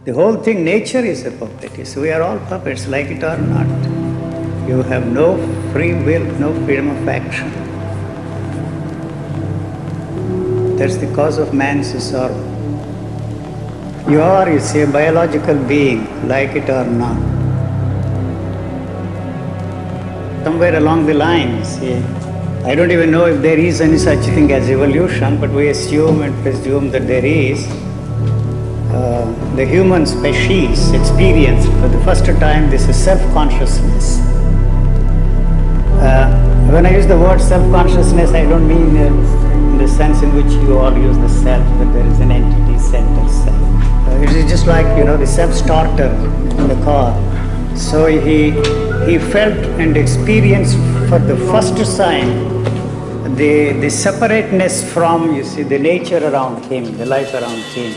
The whole thing, nature is a puppet. So we are all puppets, like it or not. You have no free will, no freedom of action. That's the cause of man's sorrow. You are, you see, a biological being, like it or not. Somewhere along the line, see, I don't even know if there is any such thing as evolution, but we assume and presume that there is. The human species experienced for the first time this is self-consciousness. When I use the word self-consciousness, I don't mean in the sense in which you all use the self, that there is an entity, center, self. It is just like, the self-starter in the car. So he felt and experienced for the first time the separateness from, the nature around him, the life around him.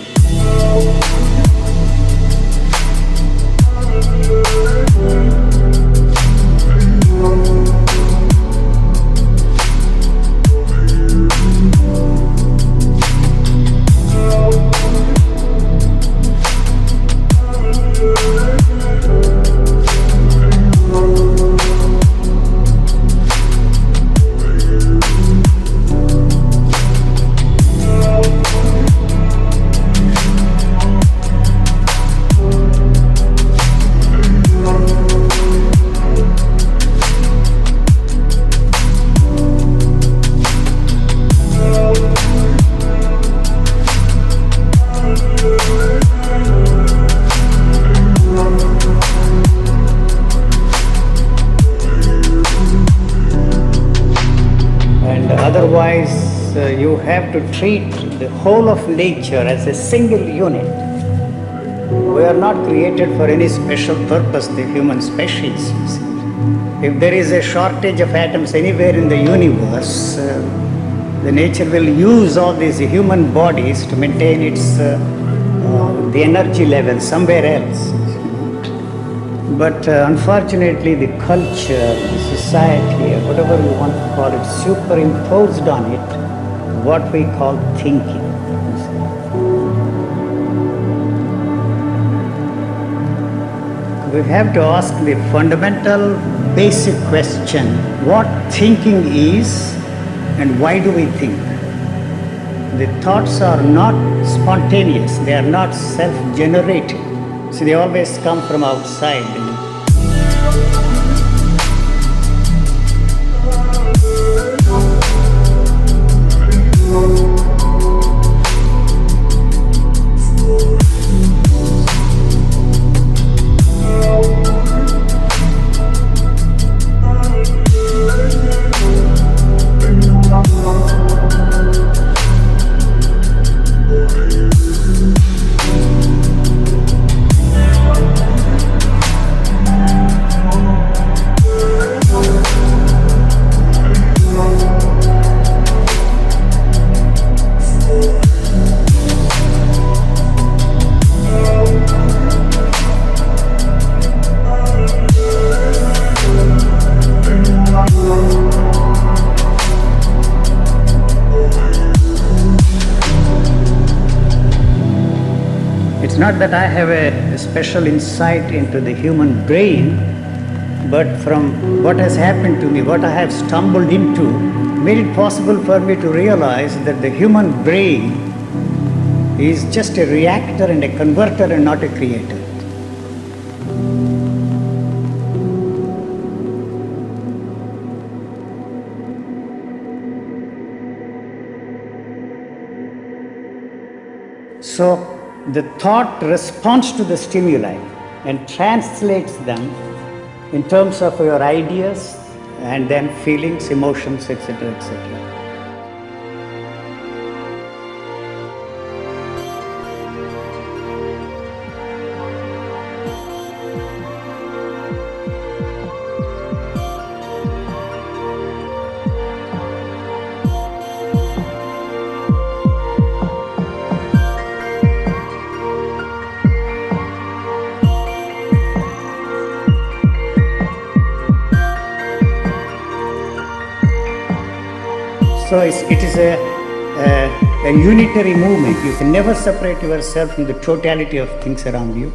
Otherwise, you have to treat the whole of nature as a single unit. We are not created for any special purpose, the human species. If there is a shortage of atoms anywhere in the universe, the nature will use all these human bodies to maintain its the energy level somewhere else. But unfortunately, the culture, the society, whatever you want to call it, superimposed on it what we call thinking. We have to ask the fundamental, basic question, what thinking is and why do we think? The thoughts are not spontaneous, they are not self-generated. So they always come from outside. It's not that I have a special insight into the human brain, but from what has happened to me, what I have stumbled into, made it possible for me to realize that the human brain is just a reactor and a converter and not a creator. So the thought responds to the stimuli and translates them in terms of your ideas and then feelings, emotions, etc., etc. So it is a a unitary movement. You can never separate yourself from the totality of things around you.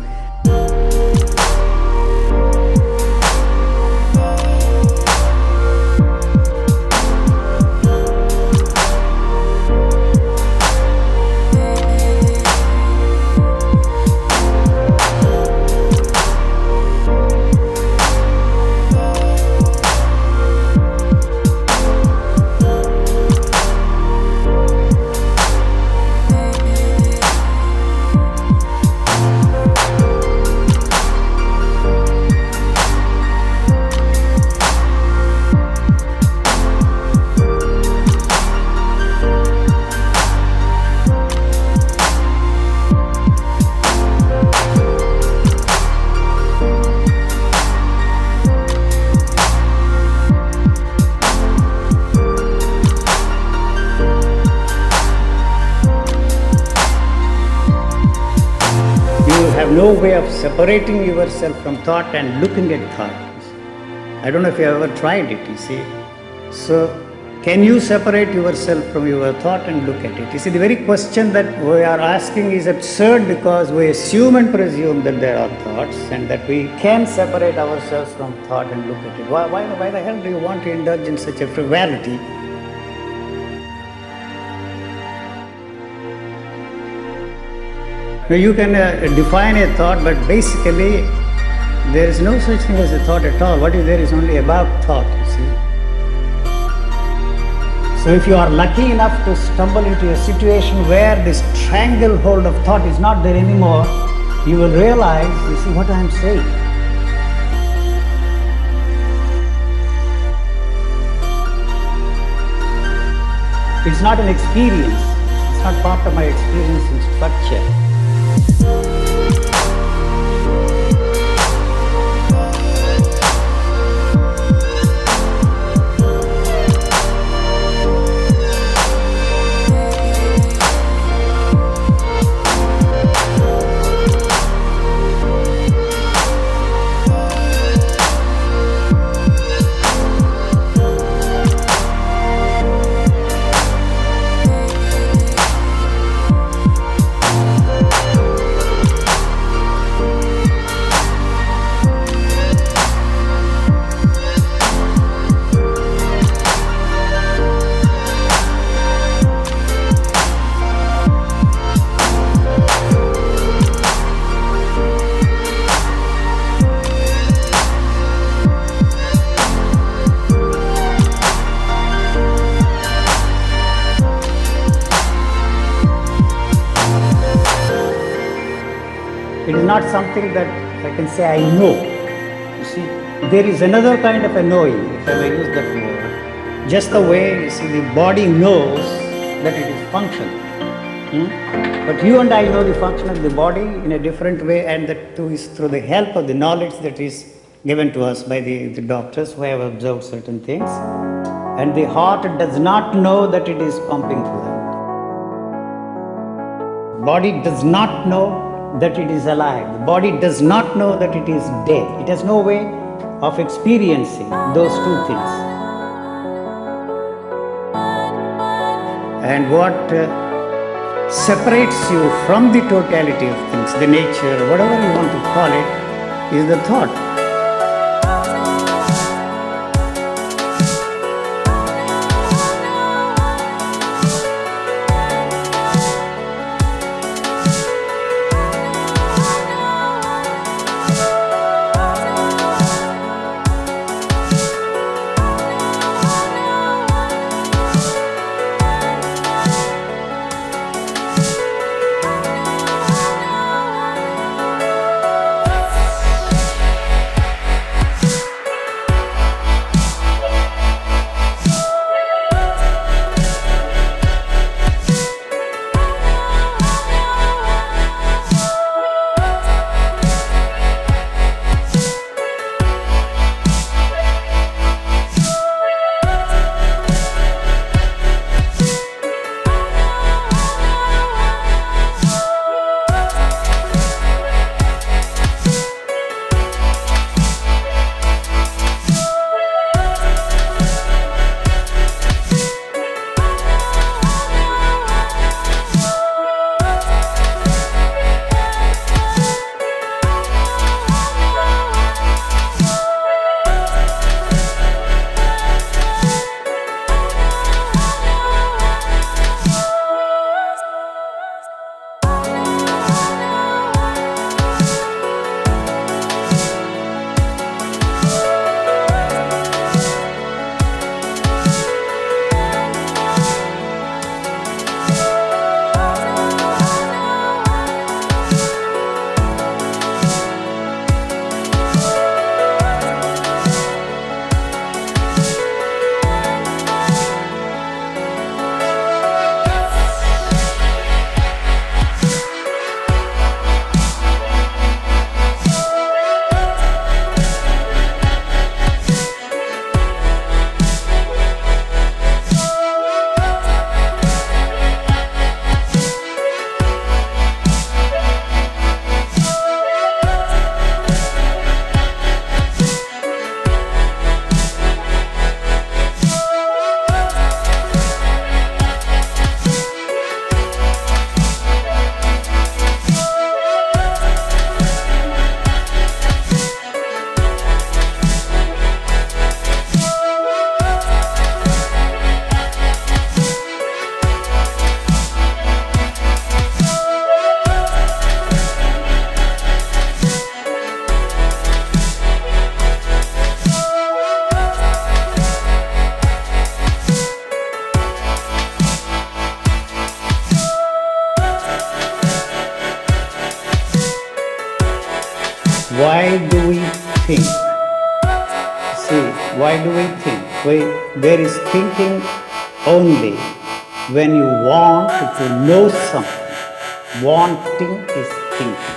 Have no way of separating yourself from thought and looking at thought. I don't know if you have ever tried it, you see. So, can you separate yourself from your thought and look at it? You see, the very question that we are asking is absurd because we assume and presume that there are thoughts and that we can separate ourselves from thought and look at it. Why the hell do you want to indulge in such a frivolity? Now you can define a thought, but basically there is no such thing as a thought at all. What is there is only about thought, you see. So if you are lucky enough to stumble into a situation where this stranglehold of thought is not there anymore, you will realize, you see, what I am saying. It's not an experience. It's not part of my experience in structure. It is not something that I can say I know. You see, there is another kind of a knowing, if I may use that word. Just the way, you see, the body knows that it is functioning. But you and I know the function of the body in a different way, and that too is through the help of the knowledge that is given to us by the doctors who have observed certain things. And the heart does not know that it is pumping blood. Body does not know that it is alive. The body does not know that it is dead. It has no way of experiencing those two things. And what separates you from the totality of things, the nature, whatever you want to call it, is the thought. Why do we think? See, why do we think? There is thinking only when you want to know something. Wanting is thinking.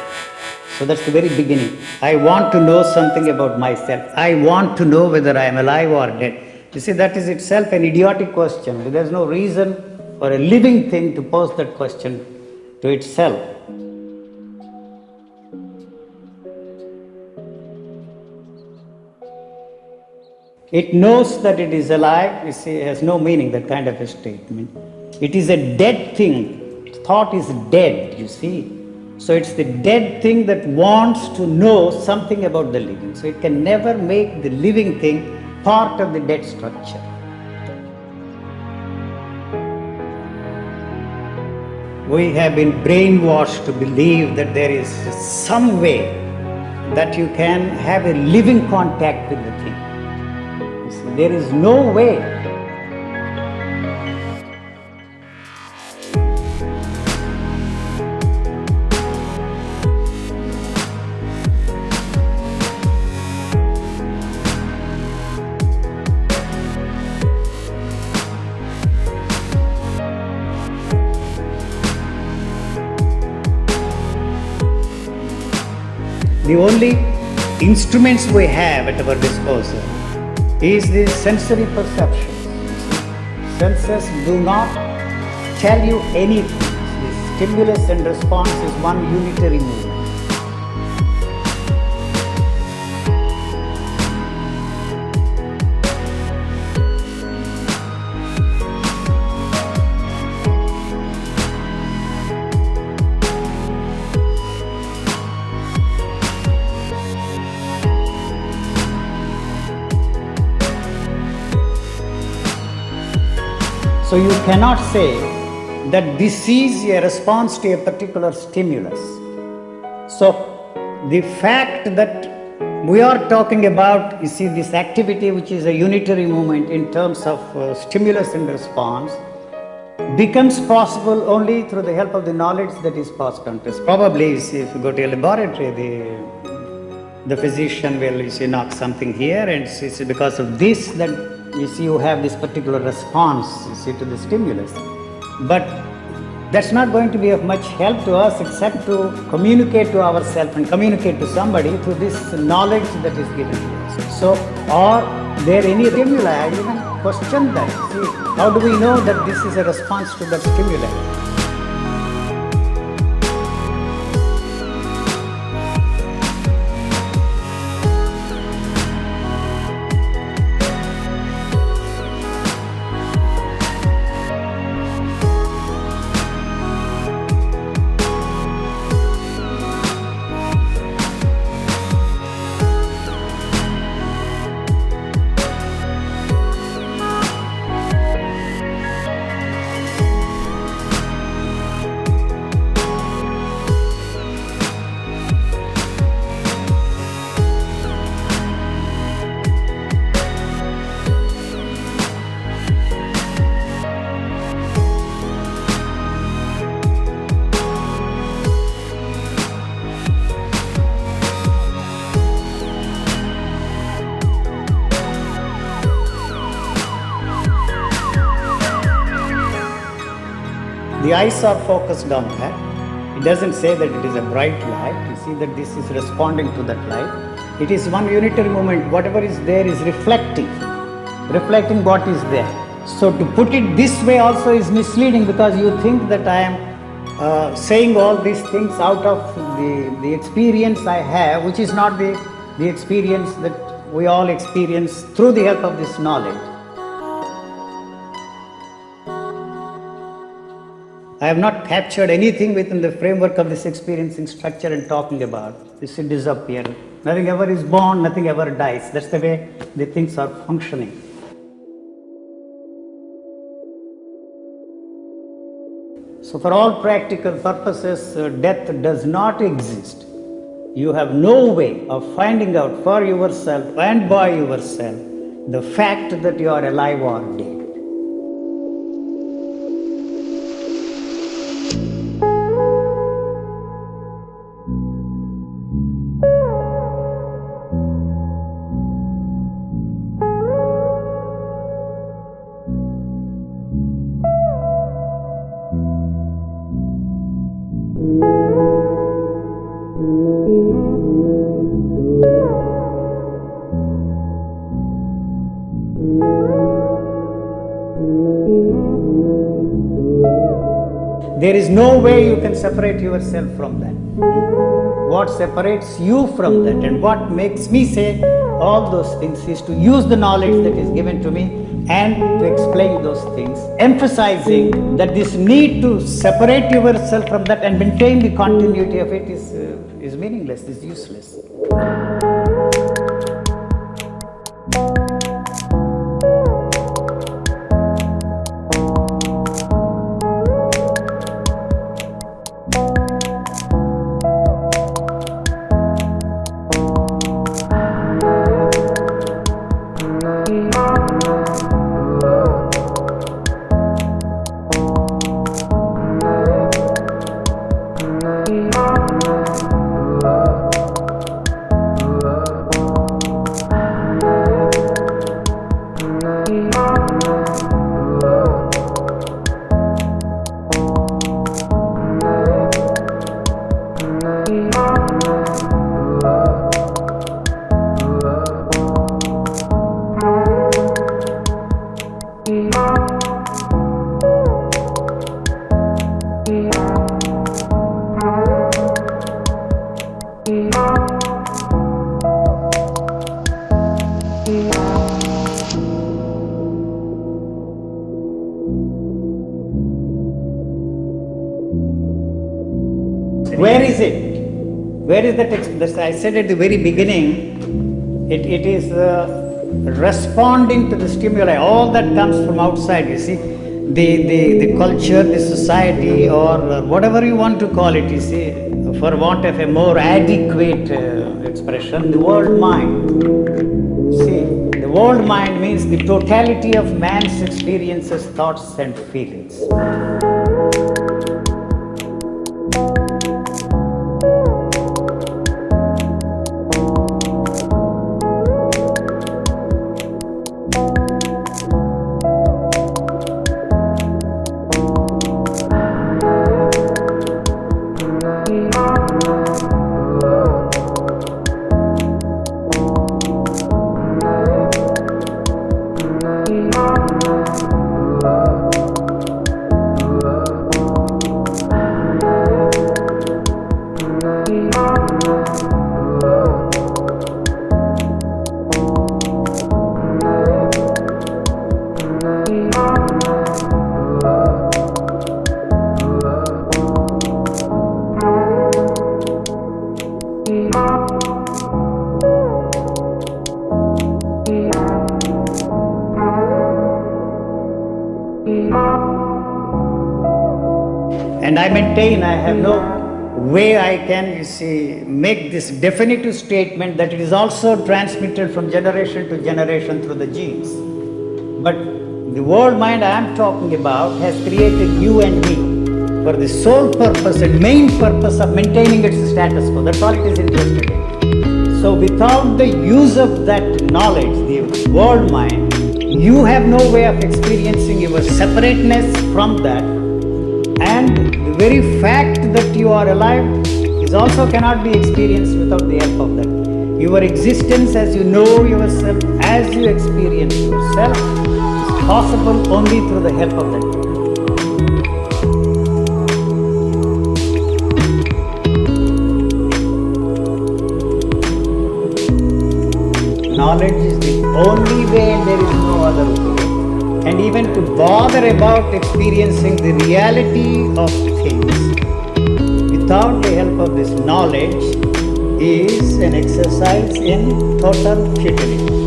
So that's the very beginning. I want to know something about myself. I want to know whether I am alive or dead. You see, that is itself an idiotic question. There is no reason for a living thing to pose that question to itself. It knows that it is alive. You see, it has no meaning, that kind of a statement. It is a dead thing. Thought is dead, you see. So it's the dead thing that wants to know something about the living. So it can never make the living thing part of the dead structure. We have been brainwashed to believe that there is some way that you can have a living contact with the thing. You see, there is no way. The only instruments we have at our disposal is the sensory perceptions. Senses do not tell you anything. The stimulus and response is one unitary movement. So you cannot say that this is a response to a particular stimulus. So the fact that we are talking about, you see, this activity which is a unitary movement in terms of stimulus and response becomes possible only through the help of the knowledge that is passed on to us. Probably, you see, if you go to a laboratory, the physician will, you see, knock something here, and it's because of this that you see you have this particular response, you see, to the stimulus. But that's not going to be of much help to us except to communicate to ourselves and communicate to somebody through this knowledge that is given to us. So, are there any stimuli? I even question that. See, how do we know that this is a response to that stimuli? The eyes are focused on that. It doesn't say that it is a bright light. You see that this is responding to that light. It is one unitary movement. Whatever is there is reflecting what is there. So to put it this way also is misleading, because you think that I am saying all these things out of the experience I have, which is not the experience that we all experience through the help of this knowledge. I have not captured anything within the framework of this experiencing structure and talking about. This will disappear. Nothing ever is born, nothing ever dies. That's the way the things are functioning. So for all practical purposes, death does not exist. You have no way of finding out for yourself and by yourself the fact that you are alive or dead. There is no way you can separate yourself from that. What separates you from that and what makes me say all those things is to use the knowledge that is given to me and to explain those things, emphasizing that this need to separate yourself from that and maintain the continuity of it is meaningless, is useless. Where is it? Where is that? I said at the very beginning, it is responding to the stimuli. All that comes from outside, you see. The culture, the society, or whatever you want to call it, you see, for want of a more adequate expression, the world mind. See, the world mind means the totality of man's experiences, thoughts, and feelings. And I maintain I have no way I can, you see, make this definitive statement that it is also transmitted from generation to generation through the genes. But the world mind I am talking about has created you and me for the sole purpose and main purpose of maintaining its status quo. That's all it is interested in. So without the use of that knowledge, the world mind, you have no way of experiencing your separateness from that. And the very fact that you are alive is also cannot be experienced without the help of that. Your existence as you know yourself, as you experience yourself, is possible only through the help of that. Knowledge is the only way and there is no other way. And even to bother about experiencing the reality of things without the help of this knowledge is an exercise in total futility.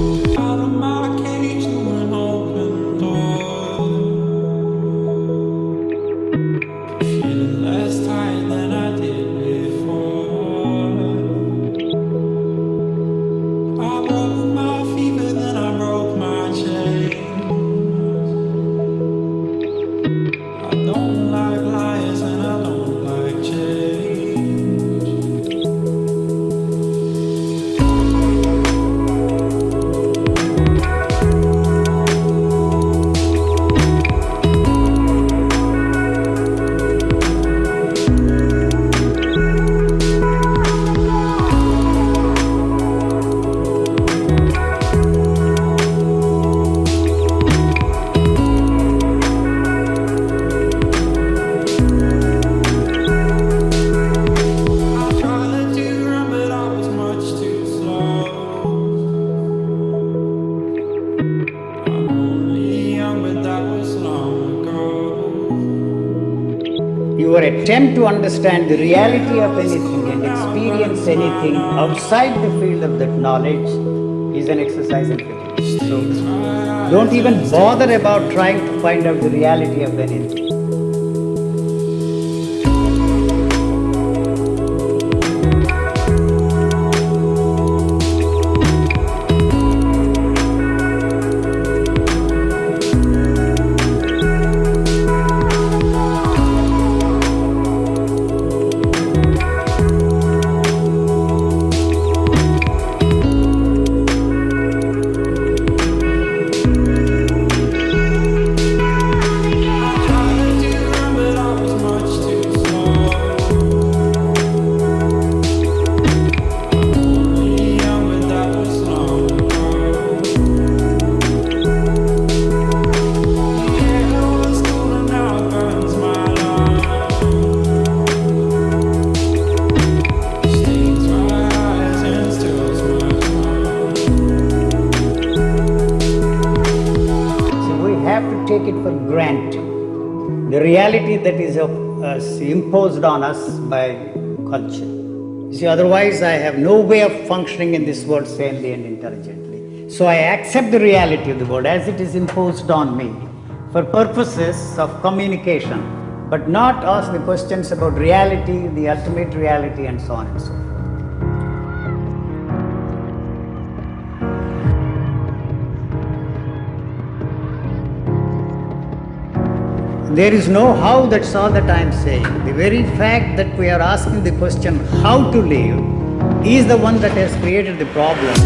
attempt to understand the reality of anything and experience anything outside the field of that knowledge is an exercise in futility. So don't even bother about trying to find out the reality of anything. Take it for granted, the reality that is imposed on us by culture. You see, otherwise I have no way of functioning in this world sanely and intelligently. So I accept the reality of the world as it is imposed on me for purposes of communication, but not ask the questions about reality, the ultimate reality, and so on and so forth. There is no how, that's all that I am saying. The very fact that we are asking the question how to live is the one that has created the problem.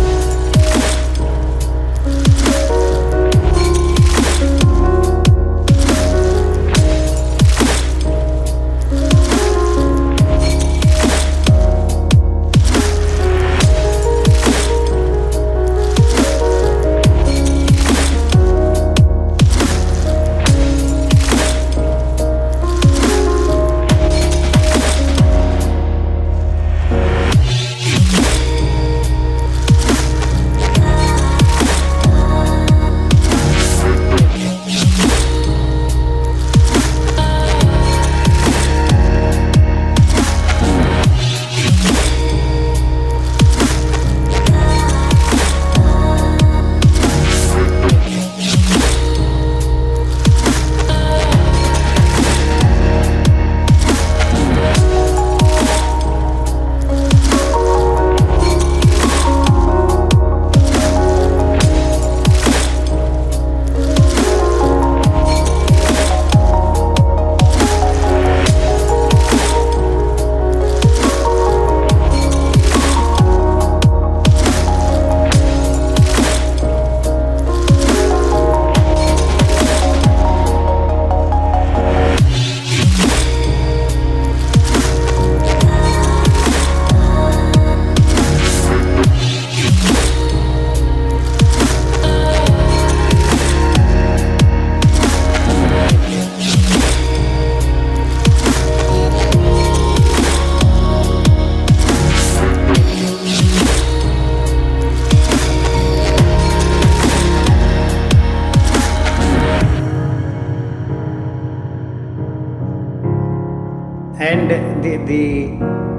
And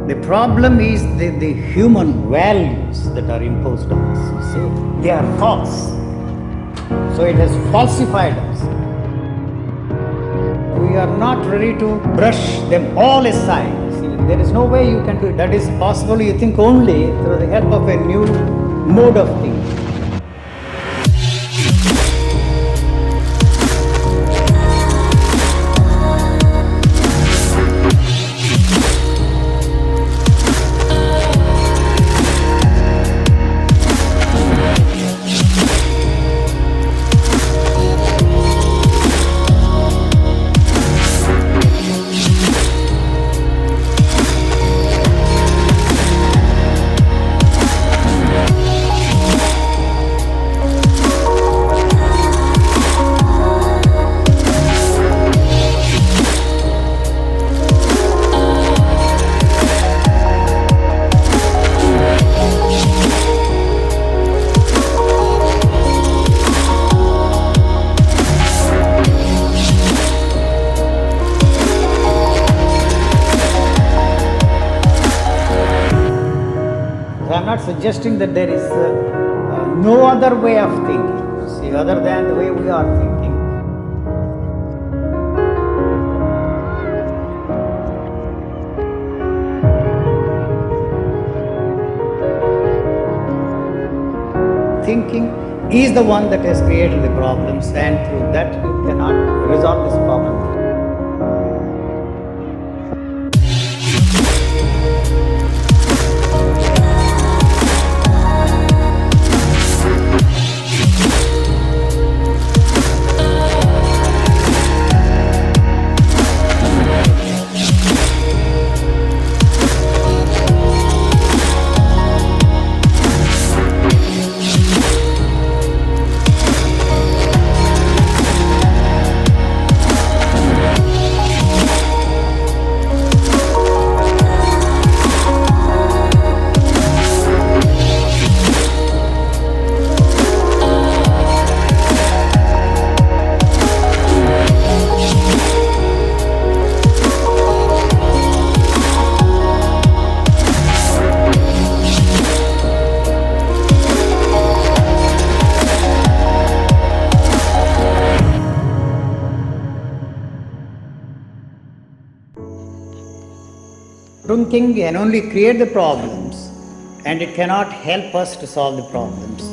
the problem is the human values that are imposed on us. You see, they are false. So it has falsified us. We are not ready to brush them all aside. See, there is no way you can do it. That is possible, you think, only through the help of a new mode of thinking. not suggesting that there is no other way of thinking, see, other than the way we are thinking. Thinking is the one that has created the problems, and through that you cannot resolve this problem. Thinking can only create the problems, and it cannot help us to solve the problems.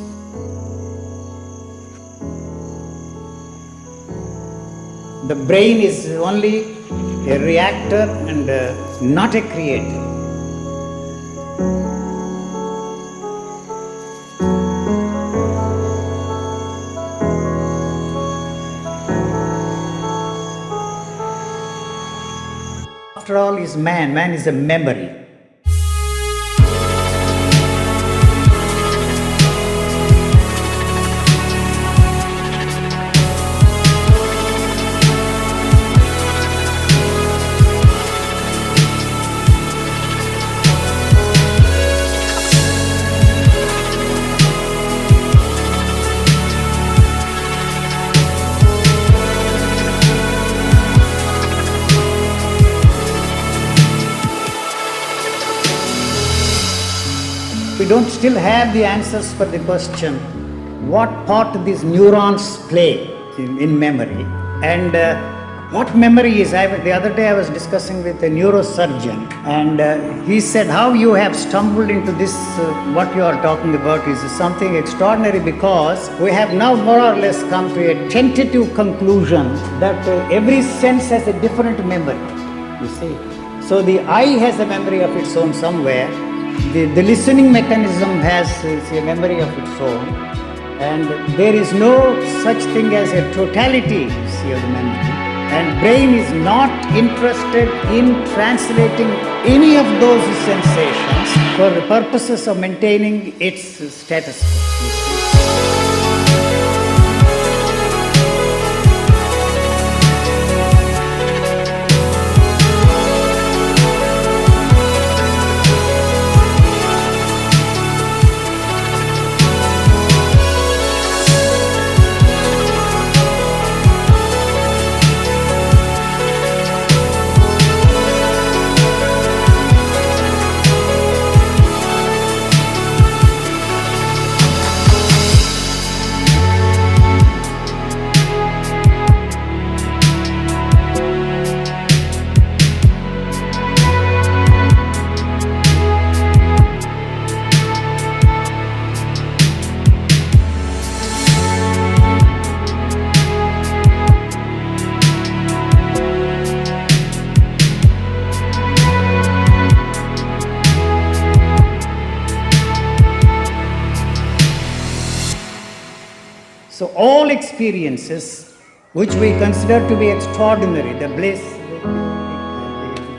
The brain is only a reactor and not a creator. After all, is man. Man is a memory. We don't still have the answers for the question, what part these neurons play in memory, and what memory is. The other day I was discussing with a neurosurgeon, and he said, how you have stumbled into this, what you are talking about is something extraordinary, because we have now more or less come to a tentative conclusion that every sense has a different memory, you see. So the eye has a memory of its own somewhere. The listening mechanism has a memory of its own, and there is no such thing as a totality, see, of the memory. And brain is not interested in translating any of those sensations for the purposes of maintaining its status quo. So all experiences which we consider to be extraordinary, the bliss, the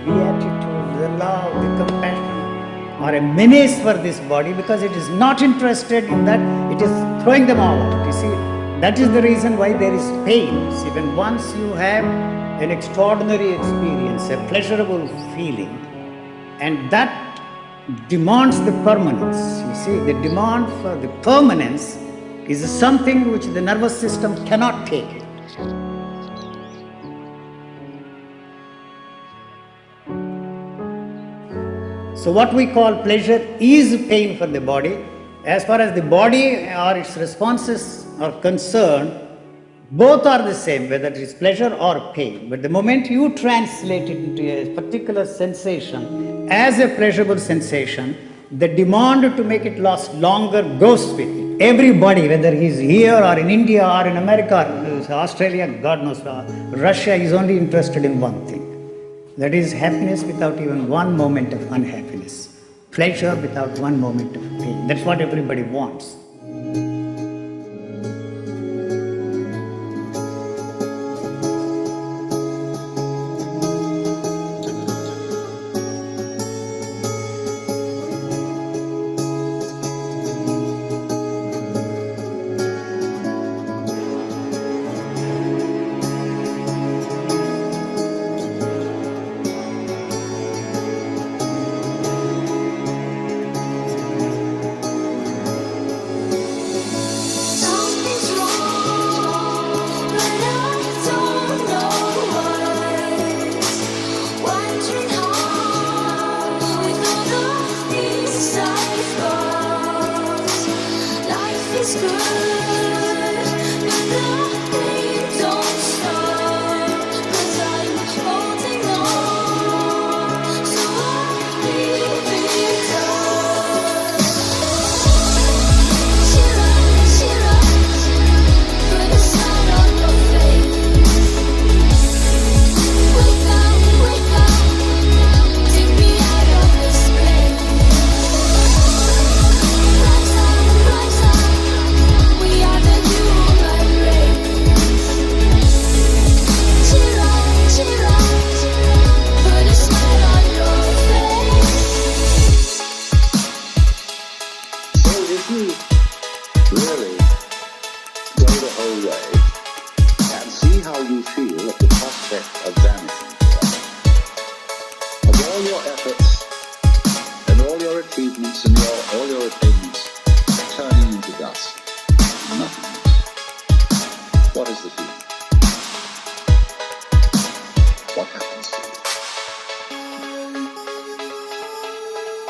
beatitude, the love, the compassion, are a menace for this body, because it is not interested in that, it is throwing them all out. You see, that is the reason why there is pain. See, when once you have an extraordinary experience, a pleasurable feeling, and that demands the permanence, you see, the demand for the permanence is something which the nervous system cannot take it. So what we call pleasure is pain for the body. As far as the body or its responses are concerned, both are the same, whether it is pleasure or pain. But the moment you translate it into a particular sensation as a pleasurable sensation, the demand to make it last longer goes with it. Everybody, whether he is here or in India or in America, or Australia, God knows, Russia, is only interested in one thing. That is happiness without even one moment of unhappiness. Pleasure without one moment of pain. That's what everybody wants.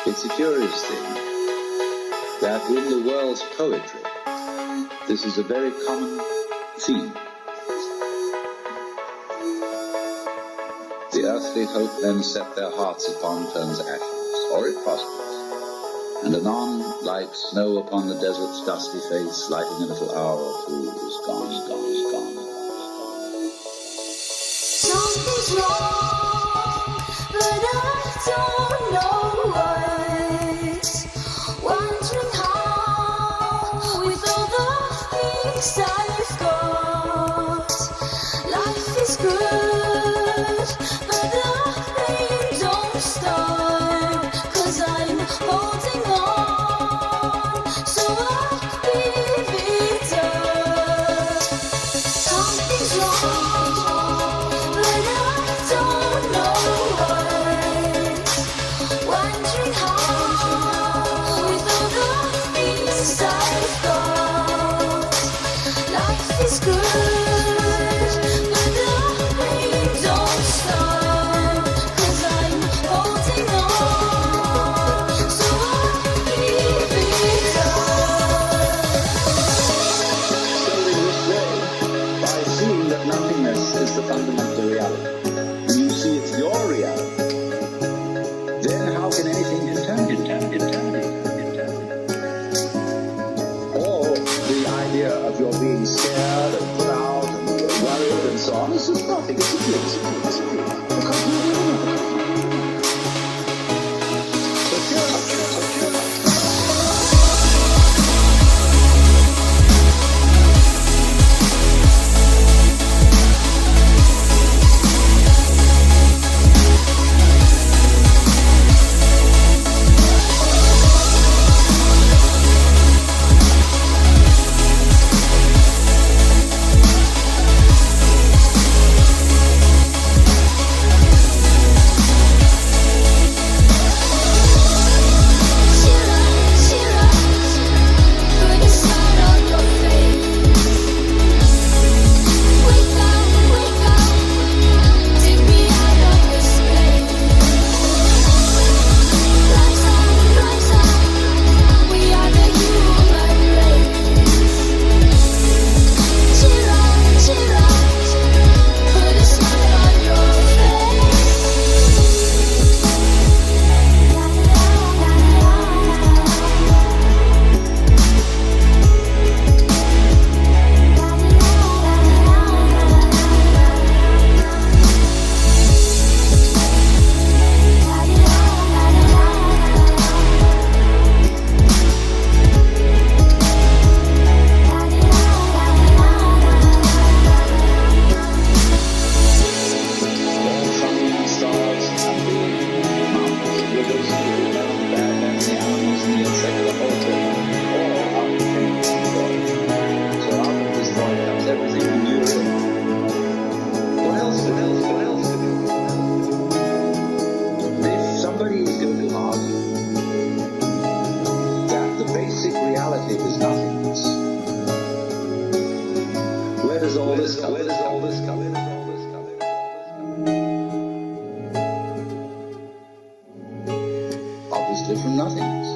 It's a curious thing that in the world's poetry, this is a very common theme. The earthly hope then set their hearts upon turns ashes, or it prospers, and anon, like snow upon the desert's dusty face, lighting a little hour or two, is gone, gone, gone. Something's wrong, but I don't know what. Wondering how, with all the things I've got, life is good, but the pain don't stop, 'cause I'm holding on, so I'll give it up. Something's wrong, but I don't know what. Wondering how, with all the things I've got, life is good, but the pain don't stop, 'cause I'm holding on, so I'll give it up. So in this way, by seeing that nothingness is the fundamental reality, and you see it's your reality, then how can anything determine it? Or the idea of your being scared and put out reality is nothingness. Where does all this come? Obviously from nothingness.